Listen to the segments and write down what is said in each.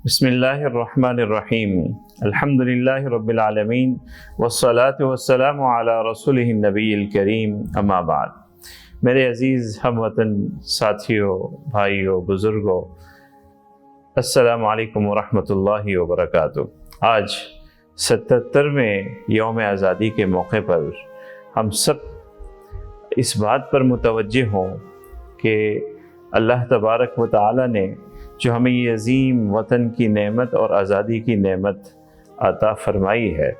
بسم اللہ الرحمن الرحیم الحمد للہ رب العالمین والصلاة والسلام علی رسولہ النبی الکریم اما بعد۔ میرے عزیز ہم وطن ساتھیوں، بھائیوں، بزرگوں، السلام علیکم ورحمۃ اللہ وبرکاتہ۔ آج 77ویں یوم آزادی کے موقع پر ہم سب اس بات پر متوجہ ہوں کہ اللہ تبارک و تعالی نے جو ہمیں یہ عظیم وطن کی نعمت اور آزادی کی نعمت عطا فرمائی ہے،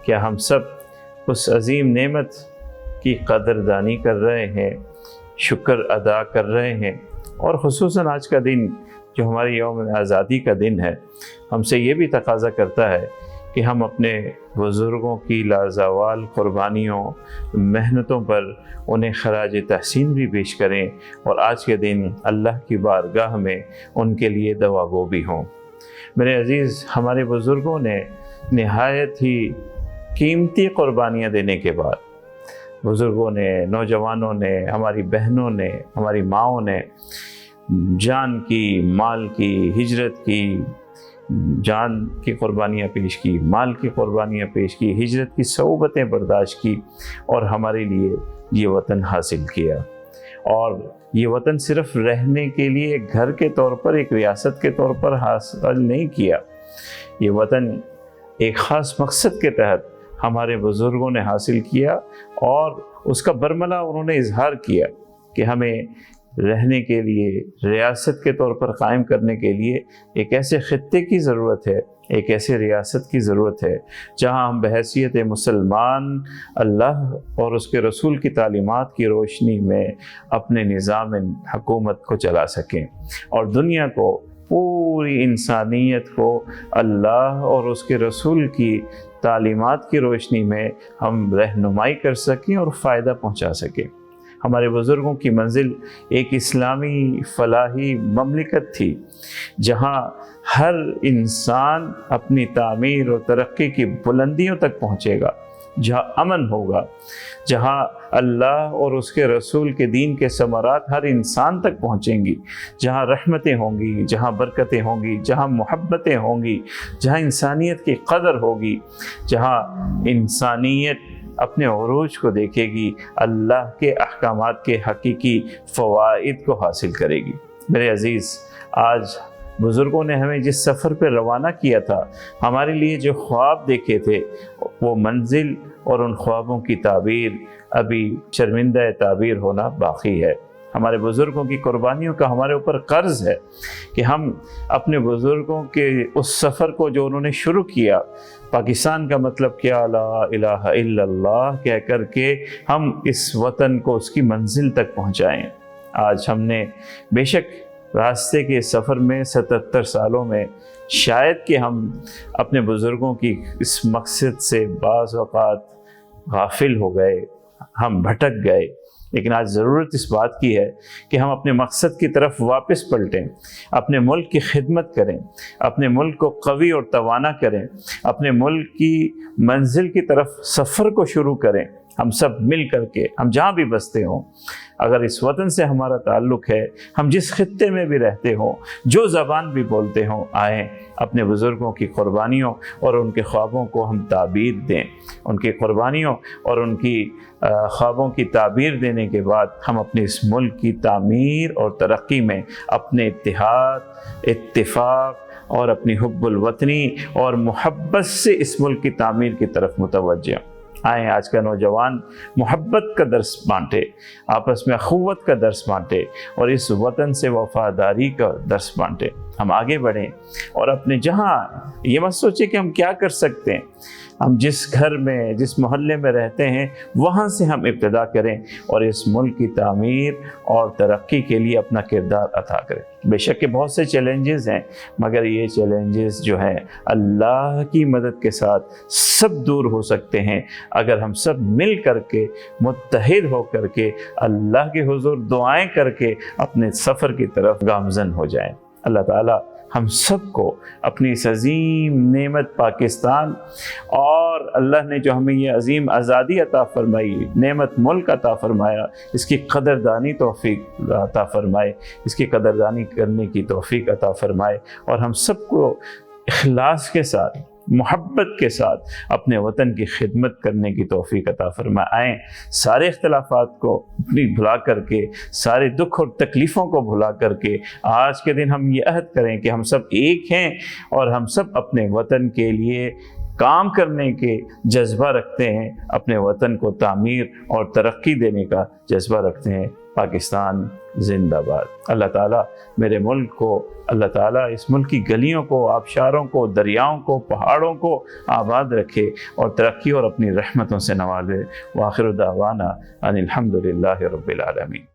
کیا ہم سب اس عظیم نعمت کی قدردانی کر رہے ہیں، شکر ادا کر رہے ہیں؟ اور خصوصاً آج کا دن جو ہماری یوم آزادی کا دن ہے، ہم سے یہ بھی تقاضا کرتا ہے کہ ہم اپنے بزرگوں کی لازوال قربانیوں، محنتوں پر انہیں خراج تحسین بھی پیش کریں اور آج کے دن اللہ کی بارگاہ میں ان کے لیے دعا گو بھی ہوں۔ میرے عزیز، ہمارے بزرگوں نے نہایت ہی قیمتی قربانیاں دینے کے بعد، بزرگوں نے، نوجوانوں نے، ہماری بہنوں نے، ہماری ماؤں نے جان کی، مال کی، ہجرت کی، جان کی قربانیاں پیش کی، مال کی قربانیاں پیش کی، ہجرت کی صعوبتیں برداشت کی اور ہمارے لیے یہ وطن حاصل کیا۔ اور یہ وطن صرف رہنے کے لیے ایک گھر کے طور پر، ایک ریاست کے طور پر حاصل نہیں کیا، یہ وطن ایک خاص مقصد کے تحت ہمارے بزرگوں نے حاصل کیا اور اس کا برملا انہوں نے اظہار کیا کہ ہمیں رہنے کے لیے، ریاست کے طور پر قائم کرنے کے لیے ایک ایسے خطے کی ضرورت ہے، ایک ایسے ریاست کی ضرورت ہے جہاں ہم بحیثیت مسلمان اللہ اور اس کے رسول کی تعلیمات کی روشنی میں اپنے نظام حکومت کو چلا سکیں اور دنیا کو، پوری انسانیت کو اللہ اور اس کے رسول کی تعلیمات کی روشنی میں ہم رہنمائی کر سکیں اور فائدہ پہنچا سکیں۔ ہمارے بزرگوں کی منزل ایک اسلامی فلاحی مملکت تھی جہاں ہر انسان اپنی تعمیر اور ترقی کی بلندیوں تک پہنچے گا، جہاں امن ہوگا، جہاں اللہ اور اس کے رسول کے دین کے ثمرات ہر انسان تک پہنچیں گی، جہاں رحمتیں ہوں گی، جہاں برکتیں ہوں گی، جہاں محبتیں ہوں گی، جہاں انسانیت کی قدر ہوگی، جہاں انسانیت اپنے عروج کو دیکھے گی، اللہ کے احکامات کے حقیقی فوائد کو حاصل کرے گی۔ میرے عزیز، آج بزرگوں نے ہمیں جس سفر پہ روانہ کیا تھا، ہمارے لیے جو خواب دیکھے تھے، وہ منزل اور ان خوابوں کی تعبیر ابھی شرمندہ تعبیر ہونا باقی ہے۔ ہمارے بزرگوں کی قربانیوں کا ہمارے اوپر قرض ہے کہ ہم اپنے بزرگوں کے اس سفر کو جو انہوں نے شروع کیا، پاکستان کا مطلب کیا، لا الہ الا اللہ کہہ کر کے ہم اس وطن کو اس کی منزل تک پہنچائیں۔ آج ہم نے بے شک راستے کے سفر میں 77 سالوں میں شاید کہ ہم اپنے بزرگوں کی اس مقصد سے بعض اوقات غافل ہو گئے، ہم بھٹک گئے، لیکن آج ضرورت اس بات کی ہے کہ ہم اپنے مقصد کی طرف واپس پلٹیں، اپنے ملک کی خدمت کریں، اپنے ملک کو قوی اور توانا کریں، اپنے ملک کی منزل کی طرف سفر کو شروع کریں۔ ہم سب مل کر کے، ہم جہاں بھی بستے ہوں، اگر اس وطن سے ہمارا تعلق ہے، ہم جس خطے میں بھی رہتے ہوں، جو زبان بھی بولتے ہوں، آئیں اپنے بزرگوں کی قربانیوں اور ان کے خوابوں کو ہم تعبیر دیں۔ ان کی قربانیوں اور ان کی خوابوں کی تعبیر دینے کے بعد ہم اپنے اس ملک کی تعمیر اور ترقی میں اپنے اتحاد، اتفاق اور اپنی حب الوطنی اور محبت سے اس ملک کی تعمیر کی طرف متوجہ آئیں۔ آج کا نوجوان محبت کا درس بانٹے، آپس میں اخوت کا درس بانٹے اور اس وطن سے وفاداری کا درس بانٹے۔ ہم آگے بڑھیں اور اپنے جہاں، یہ مت سوچیں کہ ہم کیا کر سکتے ہیں، ہم جس گھر میں، جس محلے میں رہتے ہیں، وہاں سے ہم ابتدا کریں اور اس ملک کی تعمیر اور ترقی کے لیے اپنا کردار عطا کریں۔ بے شک کہ بہت سے چیلنجز ہیں، مگر یہ چیلنجز جو ہیں اللہ کی مدد کے ساتھ سب دور ہو سکتے ہیں اگر ہم سب مل کر کے، متحد ہو کر کے، اللہ کے حضور دعائیں کر کے اپنے سفر کی طرف گامزن ہو جائیں۔ اللہ تعالیٰ ہم سب کو اپنی اس عظیم نعمت پاکستان اور اللہ نے جو ہمیں یہ عظیم آزادی عطا فرمائی، نعمت ملک عطا فرمایا، اس کی قدردانی توفیق عطا فرمائے، اس کی قدردانی کرنے کی توفیق عطا فرمائے، اور ہم سب کو اخلاص کے ساتھ، محبت کے ساتھ اپنے وطن کی خدمت کرنے کی توفیق عطا فرمائے۔ آئیں سارے اختلافات کو بھلا کر کے، سارے دکھ اور تکلیفوں کو بھلا کر کے آج کے دن ہم یہ عہد کریں کہ ہم سب ایک ہیں اور ہم سب اپنے وطن کے لیے کام کرنے کے جذبہ رکھتے ہیں، اپنے وطن کو تعمیر اور ترقی دینے کا جذبہ رکھتے ہیں۔ پاکستان زندہ باد۔ اللہ تعالیٰ میرے ملک کو، اللہ تعالیٰ اس ملک کی گلیوں کو، آبشاروں کو، دریاؤں کو، پہاڑوں کو آباد رکھے اور ترقی اور اپنی رحمتوں سے نوازے۔ وآخر دعوانا ان الحمد للہ رب العالمین۔